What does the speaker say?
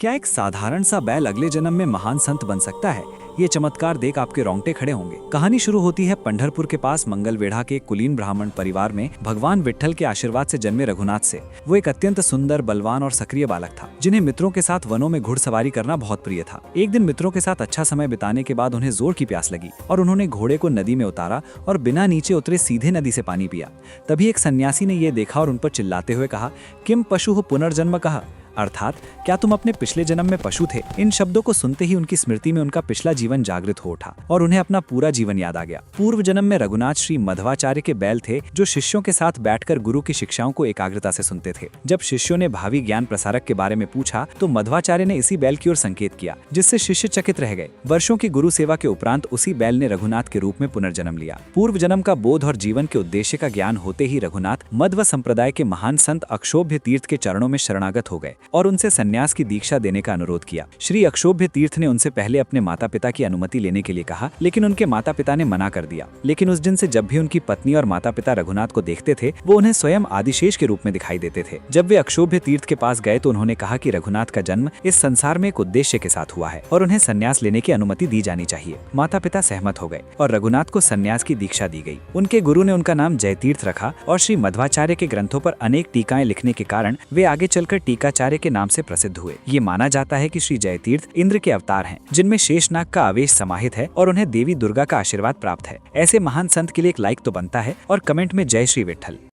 क्या एक साधारण सा बैल अगले जन्म में महान संत बन सकता है? ये चमत्कार देख आपके रोंगटे खड़े होंगे। कहानी शुरू होती है पंढरपुर के पास मंगलवेढ़ा के एक कुलीन ब्राह्मण परिवार में भगवान विट्ठल के आशीर्वाद से जन्मे रघुनाथ से। वो एक अत्यंत सुंदर, बलवान और सक्रिय बालक था, जिन्हें मित्रों के साथ वनों में घुड़सवारी करना बहुत प्रिय था। एक दिन मित्रों के साथ अच्छा समय बिताने के बाद उन्हें जोर की प्यास लगी और उन्होंने घोड़े को नदी में उतारा और बिना नीचे उतरे सीधे नदी से पानी पिया। तभी एक सन्यासी ने ये देखा और उन पर चिल्लाते हुए कहा, किम पशु पुनर्जन्म कहा, अर्थात क्या तुम अपने पिछले जन्म में पशु थे? इन शब्दों को सुनते ही उनकी स्मृति में उनका पिछला जीवन जागृत हो उठा और उन्हें अपना पूरा जीवन याद आ गया। पूर्व जन्म में रघुनाथ श्री मध्वाचार्य के बैल थे, जो शिष्यों के साथ बैठकर गुरु की शिक्षाओं को एकाग्रता से सुनते थे। जब शिष्यों ने भावी ज्ञान प्रसारक के बारे में पूछा तो मध्वाचार्य ने इसी बैल की ओर संकेत किया, जिससे शिष्य चकित रह गए। वर्षों की गुरु सेवा के उपरांत उसी बैल ने रघुनाथ के रूप में पुनर्जन्म लिया। पूर्व जन्म का बोध और जीवन के उद्देश्य का ज्ञान होते ही रघुनाथ मध्व संप्रदाय के महान संत अक्षोभ्य तीर्थ के चरणों में शरणागत हो गए और उनसे संन्यास की दीक्षा देने का अनुरोध किया। श्री अक्षोभ्य तीर्थ ने उनसे पहले अपने माता पिता की अनुमति लेने के लिए कहा, लेकिन उनके माता पिता ने मना कर दिया। लेकिन उस दिन से जब भी उनकी पत्नी और माता पिता रघुनाथ को देखते थे, वो उन्हें स्वयं आदिशेष के रूप में दिखाई देते थे। जब वे अक्षोभ्य तीर्थ के पास गए तो उन्होंने कहा कि रघुनाथ का जन्म इस संसार में एक उद्देश्य के साथ हुआ है और उन्हें संन्यास लेने की अनुमति दी जानी चाहिए। माता पिता सहमत हो गए और रघुनाथ को संन्यास की दीक्षा दी गई। उनके गुरु ने उनका नाम जयतीर्थ रखा और श्री मध्वाचार्य के ग्रंथों पर अनेक टीकाएं लिखने के कारण वे आगे चलकर टीकाचार्य के नाम से प्रसिद्ध हुए। ये माना जाता है कि श्री जयतीर्थ इंद्र के अवतार हैं, जिनमें शेषनाग का आवेश समाहित है और उन्हें देवी दुर्गा का आशीर्वाद प्राप्त है। ऐसे महान संत के लिए एक लाइक तो बनता है और कमेंट में जय श्री विट्ठल।